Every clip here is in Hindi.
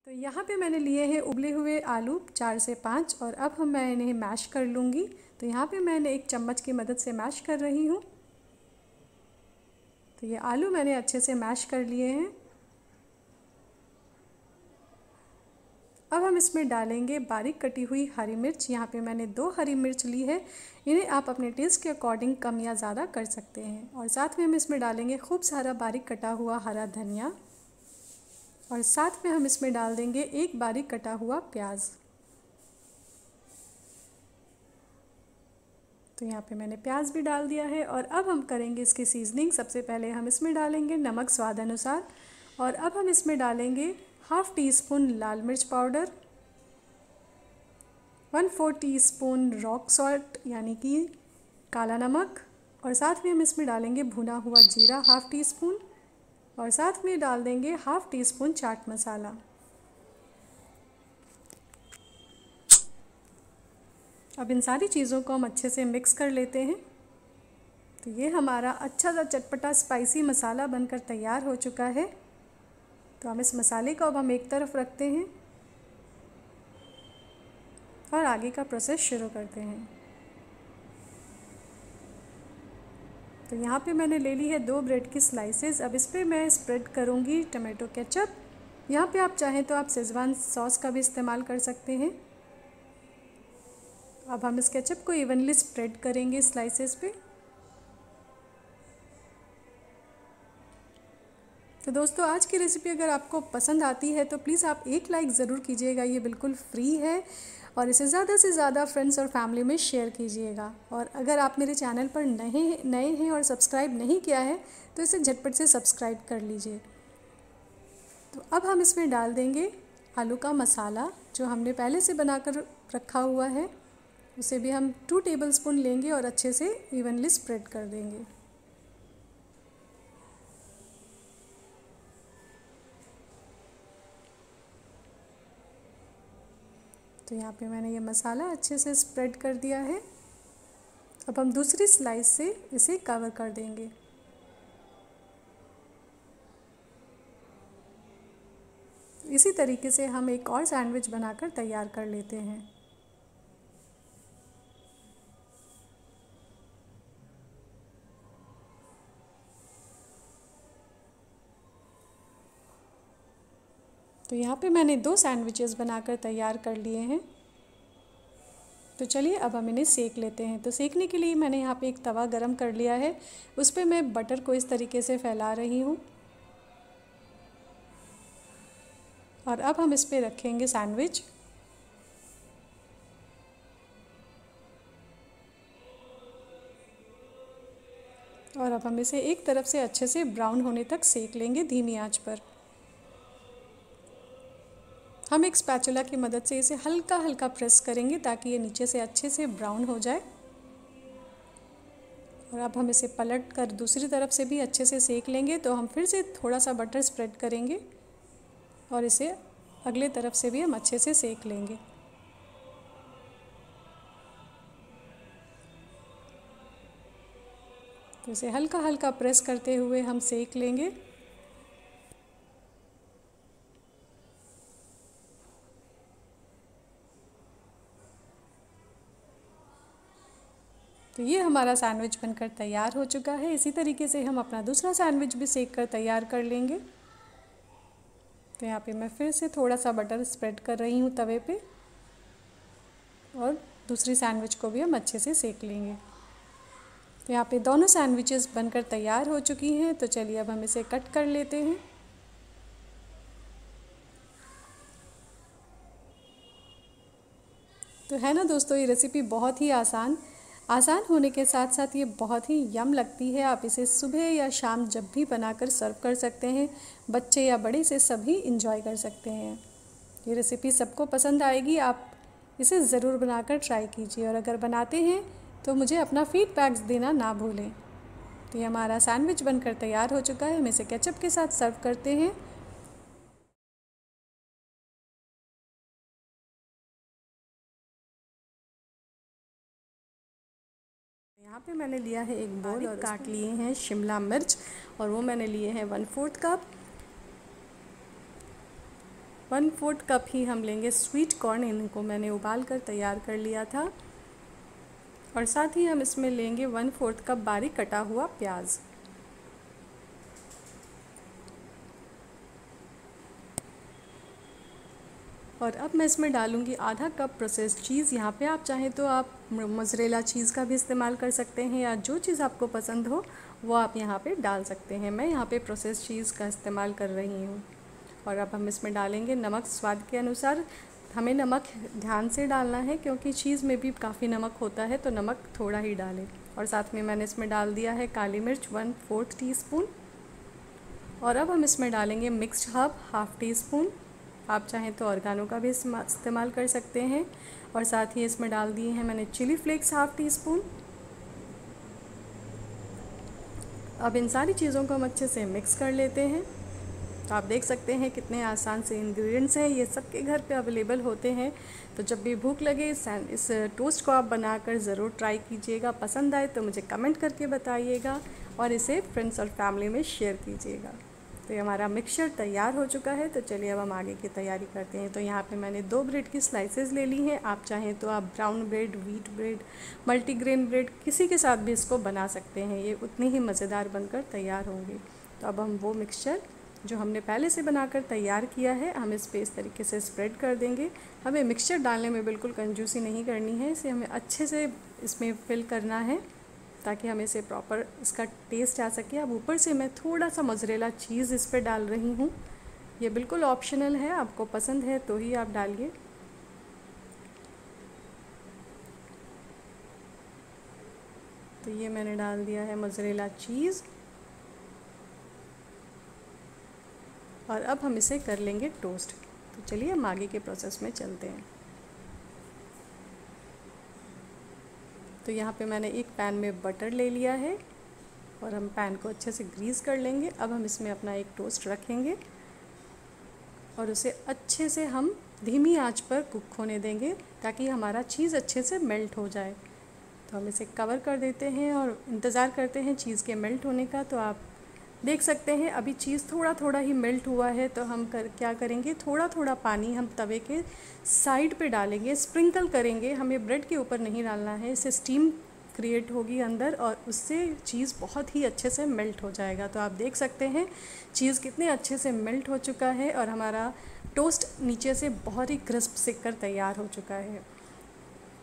तो यहाँ पे मैंने लिए हैं उबले हुए आलू 4 से 5 और अब मैं इन्हें मैश कर लूँगी। तो यहाँ पे मैंने एक चम्मच की मदद से मैश कर रही हूँ। तो ये आलू मैंने अच्छे से मैश कर लिए हैं। अब हम इसमें डालेंगे बारीक कटी हुई हरी मिर्च। यहाँ पे मैंने 2 हरी मिर्च ली है। इन्हें आप अपने टेस्ट के अकॉर्डिंग कम या ज़्यादा कर सकते हैं। और साथ में हम इसमें डालेंगे खूब सारा बारीक कटा हुआ हरा धनिया और साथ में हम इसमें डाल देंगे एक बारीक कटा हुआ प्याज। तो यहाँ पे मैंने प्याज भी डाल दिया है और अब हम करेंगे इसकी सीजनिंग। सबसे पहले हम इसमें डालेंगे नमक स्वाद अनुसार और अब हम इसमें डालेंगे हाफ़ टी स्पून लाल मिर्च पाउडर, 1/4 टीस्पून रॉक सॉल्ट यानी कि काला नमक और साथ में हम इसमें डालेंगे भुना हुआ जीरा हाफ़ टी स्पून और साथ में डाल देंगे half tea spoon chaat masala. अब इन सारी चीज़ों को हम अच्छे से मिक्स कर लेते हैं। तो ये हमारा अच्छा सा चटपटा स्पाइसी मसाला बनकर तैयार हो चुका है। तो हम इस मसाले को अब एक तरफ रखते हैं और आगे का प्रोसेस शुरू करते हैं। तो यहाँ पे मैंने ले ली है 2 ब्रेड की स्लाइसेस। अब इस पर मैं स्प्रेड करूँगी टमाटो केचप। यहाँ पे आप चाहें तो आप शेज़वान सॉस का भी इस्तेमाल कर सकते हैं। अब हम इस केचप को इवनली स्प्रेड करेंगे स्लाइसेस पे। तो दोस्तों, आज की रेसिपी अगर आपको पसंद आती है तो प्लीज़ आप एक लाइक ज़रूर कीजिएगा। ये बिल्कुल फ्री है और इसे ज़्यादा से ज़्यादा फ्रेंड्स और फैमिली में शेयर कीजिएगा। और अगर आप मेरे चैनल पर नए हैं और सब्सक्राइब नहीं किया है तो इसे झटपट से सब्सक्राइब कर लीजिए। तो अब हम इसमें डाल देंगे आलू का मसाला जो हमने पहले से बनाकर रखा हुआ है। उसे भी हम 2 टेबलस्पून लेंगे और अच्छे से इवनली स्प्रेड कर देंगे। तो यहाँ पे मैंने ये मसाला अच्छे से स्प्रेड कर दिया है। अब हम दूसरी स्लाइस से इसे कवर कर देंगे। इसी तरीके से हम एक और सैंडविच बनाकर तैयार कर लेते हैं। तो यहाँ पे मैंने 2 सैंडविचेस बनाकर तैयार कर लिए हैं। तो चलिए अब हम इन्हें सेक लेते हैं। तो सेकने के लिए मैंने यहाँ पे एक तवा गरम कर लिया है। उस पर मैं बटर को इस तरीके से फैला रही हूँ और अब हम इस पर रखेंगे सैंडविच। और अब हम इसे एक तरफ से अच्छे से ब्राउन होने तक सेक लेंगे धीमी आंच पर। हम एक स्पैचुला की मदद से इसे हल्का हल्का प्रेस करेंगे ताकि ये नीचे से अच्छे से ब्राउन हो जाए। और अब हम इसे पलट कर दूसरी तरफ से भी अच्छे से सेक लेंगे। तो हम फिर से थोड़ा सा बटर स्प्रेड करेंगे और इसे अगले तरफ से भी हम अच्छे से सेक लेंगे। तो इसे हल्का हल्का प्रेस करते हुए हम सेक लेंगे। तो ये हमारा सैंडविच बनकर तैयार हो चुका है। इसी तरीके से हम अपना दूसरा सैंडविच भी सेक कर तैयार कर लेंगे। तो यहाँ पे मैं फिर से थोड़ा सा बटर स्प्रेड कर रही हूँ तवे पे और दूसरी सैंडविच को भी हम अच्छे से सेक लेंगे। तो यहाँ पे दोनों सैंडविचेस बनकर तैयार हो चुकी हैं। तो चलिए अब हम इसे कट कर लेते हैं। तो है ना दोस्तों, ये रेसिपी बहुत ही आसान होने के साथ साथ ये बहुत ही यम लगती है। आप इसे सुबह या शाम जब भी बनाकर सर्व कर सकते हैं। बच्चे या बड़े से सभी इंजॉय कर सकते हैं। ये रेसिपी सबको पसंद आएगी। आप इसे ज़रूर बनाकर ट्राई कीजिए और अगर बनाते हैं तो मुझे अपना फीडबैक्स देना ना भूलें। तो ये हमारा सैंडविच बनकर तैयार हो चुका है। हम इसे केचप के साथ सर्व करते हैं। यहाँ पे मैंने लिया है एक बोल और काट लिए हैं शिमला मिर्च और वो मैंने लिए हैं 1/4 कप। 1/4 कप ही हम लेंगे स्वीट कॉर्न, इनको मैंने उबाल कर तैयार कर लिया था। और साथ ही हम इसमें लेंगे 1/4 कप बारीक कटा हुआ प्याज। और अब मैं इसमें डालूँगी आधा कप प्रोसेस्ड चीज़। यहाँ पे आप चाहें तो आप मोज़रेला चीज़ का भी इस्तेमाल कर सकते हैं, या जो चीज़ आपको पसंद हो वो आप यहाँ पे डाल सकते हैं। मैं यहाँ पे प्रोसेस्ड चीज़ का इस्तेमाल कर रही हूँ। और अब हम इसमें डालेंगे नमक स्वाद के अनुसार। हमें नमक ध्यान से डालना है क्योंकि चीज़ में भी काफ़ी नमक होता है, तो नमक थोड़ा ही डालें। और साथ में मैंने इसमें डाल दिया है काली मिर्च 1/4 टीस्पून। और अब हम इसमें डालेंगे मिक्स्ड हर्ब 1/2 टीस्पून। आप चाहें तो ऑर्गेनो का भी इस्तेमाल कर सकते हैं। और साथ ही इसमें डाल दिए हैं मैंने चिली फ्लेक्स 1/2 टीस्पून। अब इन सारी चीज़ों को हम अच्छे से मिक्स कर लेते हैं। तो आप देख सकते हैं कितने आसान से इंग्रेडिएंट्स हैं, ये सबके घर पे अवेलेबल होते हैं। तो जब भी भूख लगे इस टोस्ट को आप बनाकर ज़रूर ट्राई कीजिएगा। पसंद आए तो मुझे कमेंट करके बताइएगा और इसे फ्रेंड्स और फैमिली में शेयर कीजिएगा। तो ये हमारा मिक्सचर तैयार हो चुका है। तो चलिए अब हम आगे की तैयारी करते हैं। तो यहाँ पे मैंने 2 ब्रेड की स्लाइसेस ले ली हैं। आप चाहें तो आप brown bread, wheat bread, multigrain bread किसी के साथ भी इसको बना सकते हैं, ये उतनी ही मज़ेदार बनकर तैयार होंगे। तो अब हम वो मिक्सचर जो हमने पहले से बनाकर तैयार किया है, हम इस पे इस तरीके से स्प्रेड कर देंगे। हमें मिक्सचर डालने में बिल्कुल कंजूसी नहीं करनी है, इसे हमें अच्छे से इसमें फिल करना है ताकि हमें इसे प्रॉपर इसका टेस्ट आ सके। अब ऊपर से मैं थोड़ा सा मोज़रेला चीज़ इस पर डाल रही हूँ। ये बिल्कुल ऑप्शनल है, आपको पसंद है तो ही आप डालिए। तो ये मैंने डाल दिया है मोज़रेला चीज़। और अब हम इसे कर लेंगे टोस्ट। तो चलिए हम आगे के प्रोसेस में चलते हैं। तो यहाँ पे मैंने एक पैन में बटर ले लिया है और हम पैन को अच्छे से ग्रीस कर लेंगे। अब हम इसमें अपना एक टोस्ट रखेंगे और उसे अच्छे से हम धीमी आंच पर कुक होने देंगे ताकि हमारा चीज़ अच्छे से मेल्ट हो जाए। तो हम इसे कवर कर देते हैं और इंतज़ार करते हैं चीज़ के मेल्ट होने का। तो आप देख सकते हैं अभी चीज़ थोड़ा थोड़ा ही मेल्ट हुआ है। तो हम क्या करेंगे, थोड़ा थोड़ा पानी हम तवे के साइड पे डालेंगे, स्प्रिंकल करेंगे। हमें ब्रेड के ऊपर नहीं डालना है, इससे स्टीम क्रिएट होगी अंदर और उससे चीज़ बहुत ही अच्छे से मेल्ट हो जाएगा। तो आप देख सकते हैं चीज़ कितने अच्छे से मेल्ट हो चुका है और हमारा टोस्ट नीचे से बहुत ही क्रिस्प सिक कर तैयार हो चुका है।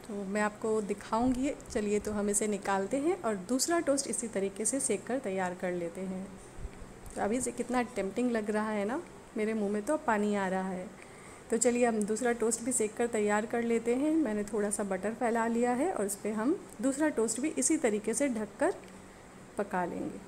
तो मैं आपको दिखाऊंगी। चलिए तो हम इसे निकालते हैं और दूसरा टोस्ट इसी तरीके से सेक कर तैयार कर लेते हैं। तो अभी से कितना टेम्पटिंग लग रहा है ना, मेरे मुंह में तो पानी आ रहा है। तो चलिए हम दूसरा टोस्ट भी सेक कर तैयार कर लेते हैं। मैंने थोड़ा सा बटर फैला लिया है और इस पर हम दूसरा टोस्ट भी इसी तरीके से ढककर पका लेंगे।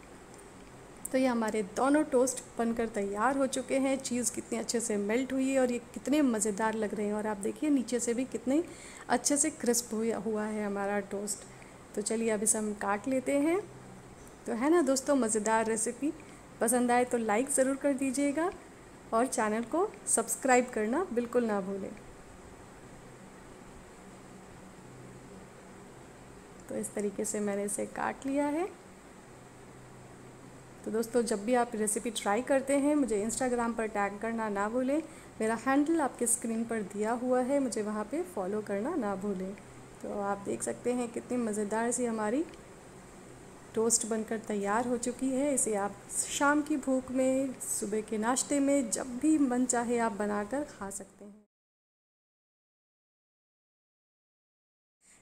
तो ये हमारे दोनों टोस्ट बनकर तैयार हो चुके हैं। चीज़ कितनी अच्छे से मेल्ट हुई है और ये कितने मज़ेदार लग रहे हैं। और आप देखिए नीचे से भी कितने अच्छे से क्रिस्प हुआ है हमारा टोस्ट। तो चलिए अब इसे हम काट लेते हैं। तो है ना दोस्तों मज़ेदार रेसिपी। पसंद आए तो लाइक ज़रूर कर दीजिएगा और चैनल को सब्सक्राइब करना बिल्कुल ना भूलें। तो इस तरीके से मैंने इसे काट लिया है। तो दोस्तों जब भी आप रेसिपी ट्राई करते हैं मुझे इंस्टाग्राम पर टैग करना ना भूलें। मेरा हैंडल आपके स्क्रीन पर दिया हुआ है, मुझे वहाँ पे फॉलो करना ना भूलें। तो आप देख सकते हैं कितनी मज़ेदार सी हमारी टोस्ट बनकर तैयार हो चुकी है। इसे आप शाम की भूख में, सुबह के नाश्ते में, जब भी मन चाहे आप बनाकर खा सकते हैं।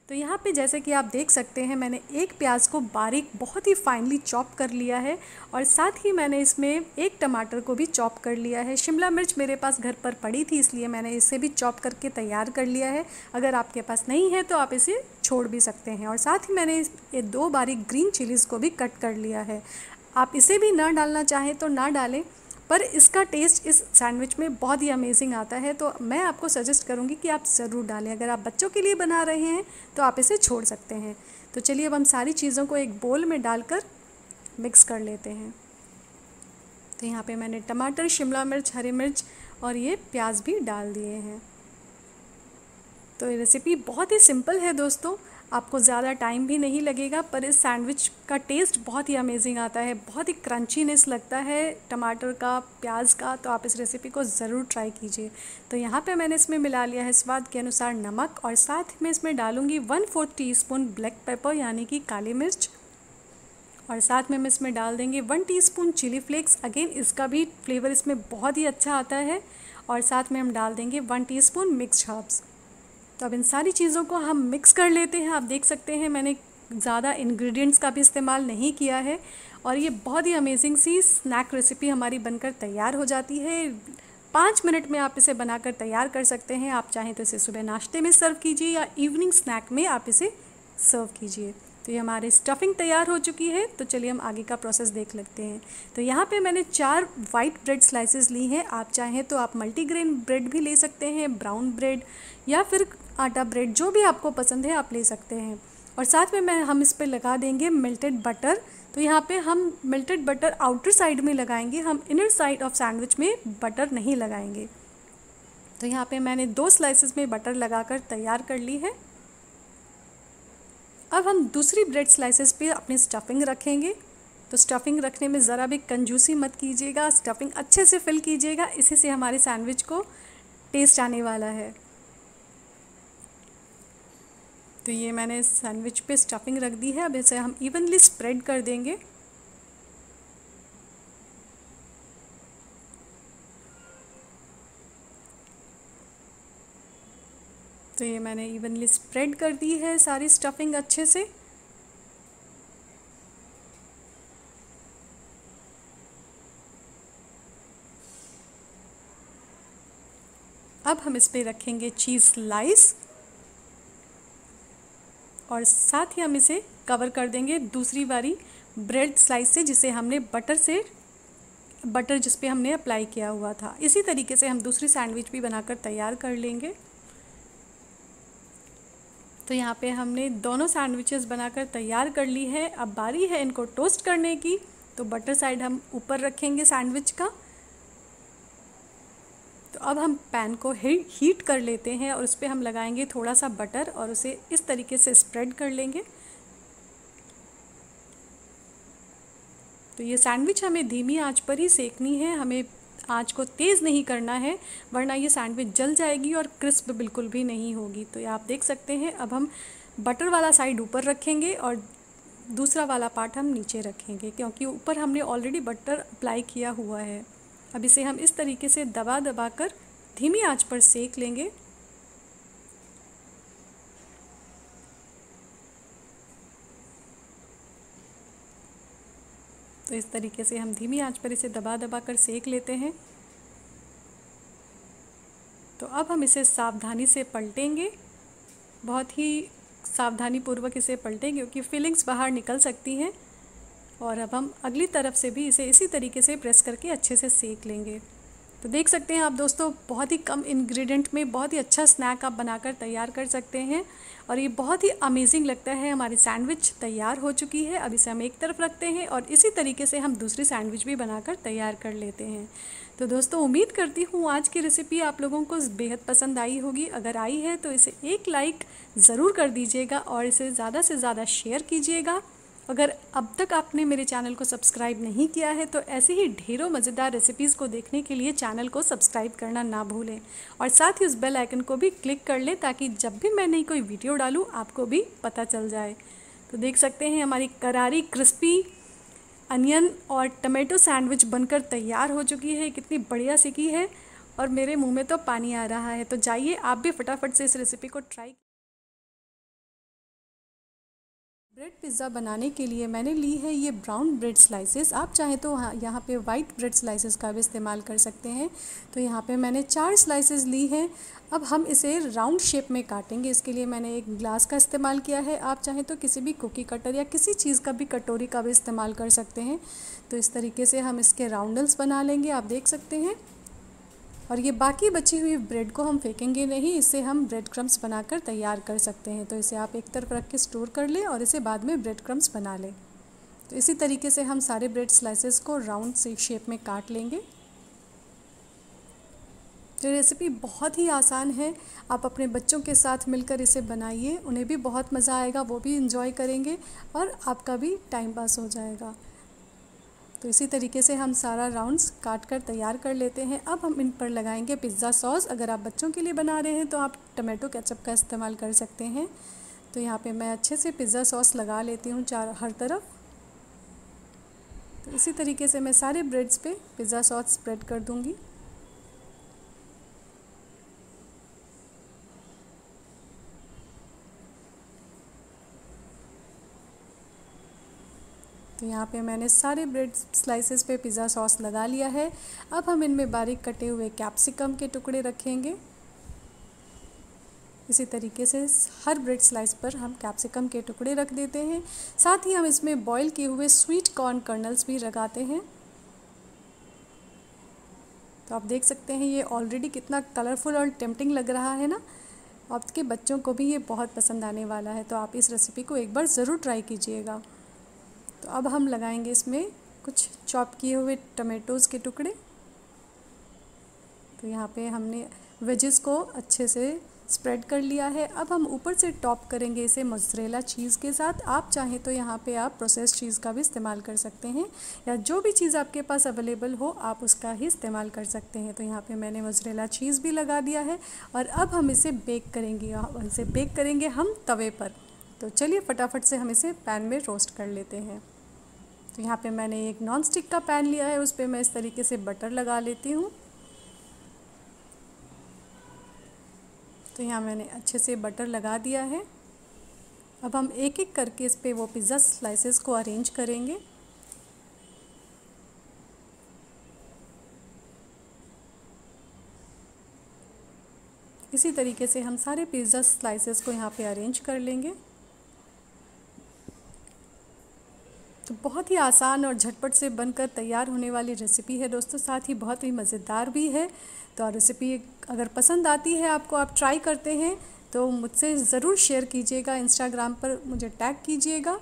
तो यहाँ पे जैसे कि आप देख सकते हैं मैंने एक प्याज को बारीक बहुत ही फाइनली चॉप कर लिया है और साथ ही मैंने इसमें एक टमाटर को भी चॉप कर लिया है। शिमला मिर्च मेरे पास घर पर पड़ी थी इसलिए मैंने इसे भी चॉप करके तैयार कर लिया है। अगर आपके पास नहीं है तो आप इसे छोड़ भी सकते हैं। और साथ ही मैंने ये 2 बारीक ग्रीन चिलीज़ को भी कट कर लिया है। आप इसे भी ना डालना चाहें तो ना डालें, पर इसका टेस्ट इस सैंडविच में बहुत ही अमेजिंग आता है। तो मैं आपको सजेस्ट करूँगी कि आप ज़रूर डालें। अगर आप बच्चों के लिए बना रहे हैं तो आप इसे छोड़ सकते हैं। तो चलिए अब हम सारी चीज़ों को एक बोल में डालकर मिक्स कर लेते हैं। तो यहाँ पे मैंने टमाटर, शिमला मिर्च, हरी मिर्च और ये प्याज भी डाल दिए हैं। तो ये रेसिपी बहुत ही सिंपल है दोस्तों, आपको ज़्यादा टाइम भी नहीं लगेगा, पर इस सैंडविच का टेस्ट बहुत ही अमेजिंग आता है, बहुत ही क्रंचीनेस लगता है टमाटर का, प्याज का। तो आप इस रेसिपी को ज़रूर ट्राई कीजिए। तो यहाँ पे मैंने इसमें मिला लिया है स्वाद के अनुसार नमक, और साथ में इसमें डालूँगी 1/4 टीस्पून ब्लैक पेपर यानी कि काली मिर्च, और साथ में हम इसमें डाल देंगे 1 टीस्पून चिली फ्लेक्स। अगेन इसका भी फ्लेवर इसमें बहुत ही अच्छा आता है। और साथ में हम डाल देंगे 1 टीस्पून मिक्स्ड हर्ब्स। तो अब इन सारी चीज़ों को हम मिक्स कर लेते हैं। आप देख सकते हैं मैंने ज़्यादा इंग्रेडिएंट्स का भी इस्तेमाल नहीं किया है, और ये बहुत ही अमेजिंग सी स्नैक रेसिपी हमारी बनकर तैयार हो जाती है। 5 मिनट में आप इसे बनाकर तैयार कर सकते हैं। आप चाहें तो इसे सुबह नाश्ते में सर्व कीजिए या इवनिंग स्नैक में आप इसे सर्व कीजिए। तो ये हमारी स्टफिंग तैयार हो चुकी है। तो चलिए हम आगे का प्रोसेस देख लेते हैं। तो यहाँ पे मैंने 4 वाइट ब्रेड स्लाइसेस ली हैं। आप चाहें तो आप मल्टीग्रेन ब्रेड भी ले सकते हैं, ब्राउन ब्रेड या फिर आटा ब्रेड, जो भी आपको पसंद है आप ले सकते हैं। और साथ में हम इस पर लगा देंगे मेल्टेड बटर। तो यहाँ पे हम मेल्टेड बटर आउटर साइड में लगाएंगे, हम इनर साइड ऑफ सैंडविच में बटर नहीं लगाएंगे। तो यहाँ पे मैंने 2 स्लाइसेस में बटर लगाकर तैयार कर ली है। अब हम दूसरी ब्रेड स्लाइसेस पे अपनी स्टफिंग रखेंगे। तो स्टफिंग रखने में ज़रा भी कंजूसी मत कीजिएगा, स्टफिंग अच्छे से फिल कीजिएगा, इसी से हमारे सैंडविच को टेस्ट आने वाला है। तो ये मैंने सैंडविच पे स्टफिंग रख दी है। अब इसे हम इवनली स्प्रेड कर देंगे। तो ये मैंने इवनली स्प्रेड कर दी है सारी स्टफिंग अच्छे से। अब हम इस पे रखेंगे चीज़ स्लाइस, और साथ ही हम इसे कवर कर देंगे दूसरी वाली ब्रेड स्लाइस से, जिसे हमने बटर जिस पे हमने अप्लाई किया हुआ था। इसी तरीके से हम दूसरी सैंडविच भी बनाकर तैयार कर लेंगे। तो यहाँ पे हमने दोनों सैंडविचेस बनाकर तैयार कर ली है। अब बारी है इनको टोस्ट करने की। तो बटर साइड हम ऊपर रखेंगे सैंडविच का। तो अब हम पैन को हीट कर लेते हैं, और उस पर हम लगाएंगे थोड़ा सा बटर, और उसे इस तरीके से स्प्रेड कर लेंगे। तो ये सैंडविच हमें धीमी आंच पर ही सेकनी है, हमें आंच को तेज़ नहीं करना है, वरना ये सैंडविच जल जाएगी और क्रिस्प बिल्कुल भी नहीं होगी। तो ये आप देख सकते हैं। अब हम बटर वाला साइड ऊपर रखेंगे और दूसरा वाला पार्ट हम नीचे रखेंगे, क्योंकि ऊपर हमने ऑलरेडी बटर अप्लाई किया हुआ है। अब इसे हम इस तरीके से दबा दबा कर धीमी आंच पर सेक लेंगे। तो इस तरीके से हम धीमी आंच पर इसे दबा दबा कर सेक लेते हैं। तो अब हम इसे सावधानी से पलटेंगे, बहुत ही सावधानी पूर्वक इसे पलटें, क्योंकि फिलिंग्स बाहर निकल सकती हैं। और अब हम अगली तरफ से भी इसे इसी तरीके से प्रेस करके अच्छे से सेक लेंगे। तो देख सकते हैं आप दोस्तों, बहुत ही कम इंग्रेडिएंट में बहुत ही अच्छा स्नैक आप बनाकर तैयार कर सकते हैं, और ये बहुत ही अमेजिंग लगता है। हमारी सैंडविच तैयार हो चुकी है। अब इसे हम एक तरफ रखते हैं, और इसी तरीके से हम दूसरी सैंडविच भी बनाकर तैयार कर लेते हैं। तो दोस्तों, उम्मीद करती हूँ आज की रेसिपी आप लोगों को बेहद पसंद आई होगी। अगर आई है तो इसे एक लाइक ज़रूर कर दीजिएगा, और इसे ज़्यादा से ज़्यादा शेयर कीजिएगा। अगर अब तक आपने मेरे चैनल को सब्सक्राइब नहीं किया है तो ऐसे ही ढेरों मज़ेदार रेसिपीज़ को देखने के लिए चैनल को सब्सक्राइब करना ना भूलें, और साथ ही उस बेल आइकन को भी क्लिक कर लें, ताकि जब भी मैं नई कोई वीडियो डालूं आपको भी पता चल जाए। तो देख सकते हैं हमारी करारी क्रिस्पी अनियन और टमाटो सैंडविच बनकर तैयार हो चुकी है। कितनी बढ़िया सीखी है, और मेरे मुँह में तो पानी आ रहा है। तो जाइए आप भी फटाफट से इस रेसिपी को ट्राई। ब्रेड पिज़्ज़ा बनाने के लिए मैंने ली है ये ब्राउन ब्रेड स्लाइसेस। आप चाहें तो यहाँ पे वाइट ब्रेड स्लाइसेस का भी इस्तेमाल कर सकते हैं। तो यहाँ पे मैंने 4 स्लाइसेस ली हैं। अब हम इसे राउंड शेप में काटेंगे। इसके लिए मैंने एक ग्लास का इस्तेमाल किया है। आप चाहें तो किसी भी कुकी कटर या किसी चीज़ का भी, कटोरी का भी इस्तेमाल कर सकते हैं। तो इस तरीके से हम इसके राउंडल्स बना लेंगे, आप देख सकते हैं। और ये बाकी बची हुई ब्रेड को हम फेंकेंगे नहीं, इससे हम ब्रेड क्रम्स बनाकर तैयार कर सकते हैं। तो इसे आप एक तरफ रख के स्टोर कर लें, और इसे बाद में ब्रेड क्रम्स बना लें। तो इसी तरीके से हम सारे ब्रेड स्लाइसेस को राउंड से शेप में काट लेंगे। ये रेसिपी बहुत ही आसान है। आप अपने बच्चों के साथ मिलकर इसे बनाइए, उन्हें भी बहुत मज़ा आएगा, वो भी इंजॉय करेंगे और आपका भी टाइम पास हो जाएगा। तो इसी तरीके से हम सारा राउंड्स काट कर तैयार कर लेते हैं। अब हम इन पर लगाएंगे पिज़्ज़ा सॉस। अगर आप बच्चों के लिए बना रहे हैं तो आप टमाटो केचप का इस्तेमाल कर सकते हैं। तो यहाँ पे मैं अच्छे से पिज़्ज़ा सॉस लगा लेती हूँ हर तरफ। तो इसी तरीके से मैं सारे ब्रेड्स पे पिज़्ज़ा सॉस स्प्रेड कर दूँगी। तो यहाँ पे मैंने सारे ब्रेड स्लाइसेस पे पिज़्ज़ा सॉस लगा लिया है। अब हम इनमें बारीक कटे हुए कैप्सिकम के टुकड़े रखेंगे। इसी तरीके से हर ब्रेड स्लाइस पर हम कैप्सिकम के टुकड़े रख देते हैं। साथ ही हम इसमें बॉईल किए हुए स्वीट कॉर्न कर्नल्स भी लगाते हैं। तो आप देख सकते हैं ये ऑलरेडी कितना कलरफुल और टेम्पटिंग लग रहा है ना। आपके बच्चों को भी ये बहुत पसंद आने वाला है। तो आप इस रेसिपी को एक बार ज़रूर ट्राई कीजिएगा। तो अब हम लगाएंगे इसमें कुछ चॉप किए हुए टमाटोज़ के टुकड़े। तो यहाँ पे हमने वेजेस को अच्छे से स्प्रेड कर लिया है। अब हम ऊपर से टॉप करेंगे इसे मोज़रेला चीज़ के साथ। आप चाहें तो यहाँ पे आप प्रोसेस्ड चीज़ का भी इस्तेमाल कर सकते हैं, या जो भी चीज़ आपके पास अवेलेबल हो आप उसका ही इस्तेमाल कर सकते हैं। तो यहाँ पे मैंने मोज़रेला चीज़ भी लगा दिया है और अब हम इसे बेक करेंगे हम तवे पर। तो चलिए फटाफट से हम इसे पैन में रोस्ट कर लेते हैं। तो यहाँ पे मैंने एक नॉन स्टिक का पैन लिया है, उस पर मैं इस तरीके से बटर लगा लेती हूँ। तो यहाँ मैंने अच्छे से बटर लगा दिया है। अब हम एक एक करके इस पे वो पिज़्ज़ा स्लाइसेस को अरेंज करेंगे। इसी तरीके से हम सारे पिज़्ज़ा स्लाइसेस को यहाँ पे अरेंज कर लेंगे। तो बहुत ही आसान और झटपट से बनकर तैयार होने वाली रेसिपी है दोस्तों, साथ ही बहुत ही मज़ेदार भी है। तो रेसिपी अगर पसंद आती है आपको, आप ट्राई करते हैं तो मुझसे ज़रूर शेयर कीजिएगा। इंस्टाग्राम पर मुझे टैग कीजिएगा।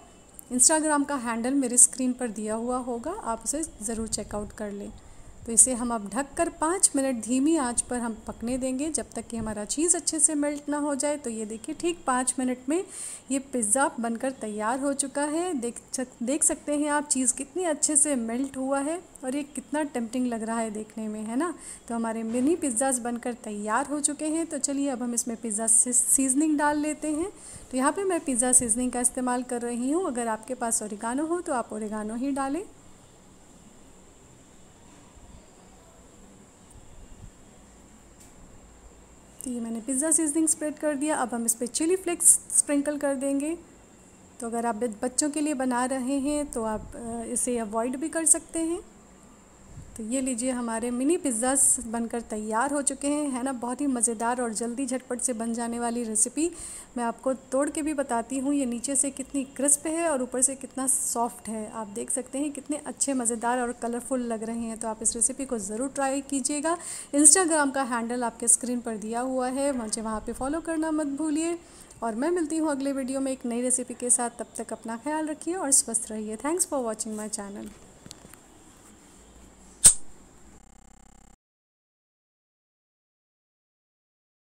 इंस्टाग्राम का हैंडल मेरी स्क्रीन पर दिया हुआ होगा, आप उसे ज़रूर चेकआउट कर लें। तो इसे हम अब ढककर 5 मिनट धीमी आंच पर हम पकने देंगे, जब तक कि हमारा चीज़ अच्छे से मेल्ट ना हो जाए। तो ये देखिए ठीक 5 मिनट में ये पिज़्ज़ा बनकर तैयार हो चुका है। देख सकते हैं आप चीज़ कितनी अच्छे से मेल्ट हुआ है और ये कितना टेम्पटिंग लग रहा है देखने में, है ना। तो हमारे मिनी पिज़्ज़ाज़ बनकर तैयार हो चुके हैं। तो चलिए अब हम इसमें पिज़्ज़ा सीजनिंग डाल लेते हैं। तो यहाँ पे मैं पिज़्ज़ा सीजनिंग का इस्तेमाल कर रही हूँ। अगर आपके पास ओरिगानो हो तो आप ओरिगानो ही डालें। तो ये मैंने पिज़्ज़ा सीजनिंग स्प्रेड कर दिया। अब हम इस पर चिली फ्लेक्स स्प्रिंकल कर देंगे। तो अगर आप बच्चों के लिए बना रहे हैं तो आप इसे अवॉइड भी कर सकते हैं। तो ये लीजिए हमारे मिनी पिज़्ज़ास बनकर तैयार हो चुके हैं, है ना। बहुत ही मज़ेदार और जल्दी झटपट से बन जाने वाली रेसिपी। मैं आपको तोड़ के भी बताती हूँ, ये नीचे से कितनी क्रिस्प है और ऊपर से कितना सॉफ्ट है। आप देख सकते हैं कितने अच्छे मज़ेदार और कलरफुल लग रहे हैं। तो आप इस रेसिपी को ज़रूर ट्राई कीजिएगा। इंस्टाग्राम का हैंडल आपके स्क्रीन पर दिया हुआ है, मुझे वहाँ पर फॉलो करना मत भूलिए। और मैं मिलती हूँ अगले वीडियो में एक नई रेसिपी के साथ। तब तक अपना ख्याल रखिए और स्वस्थ रहिए। Thanks for watching my channel.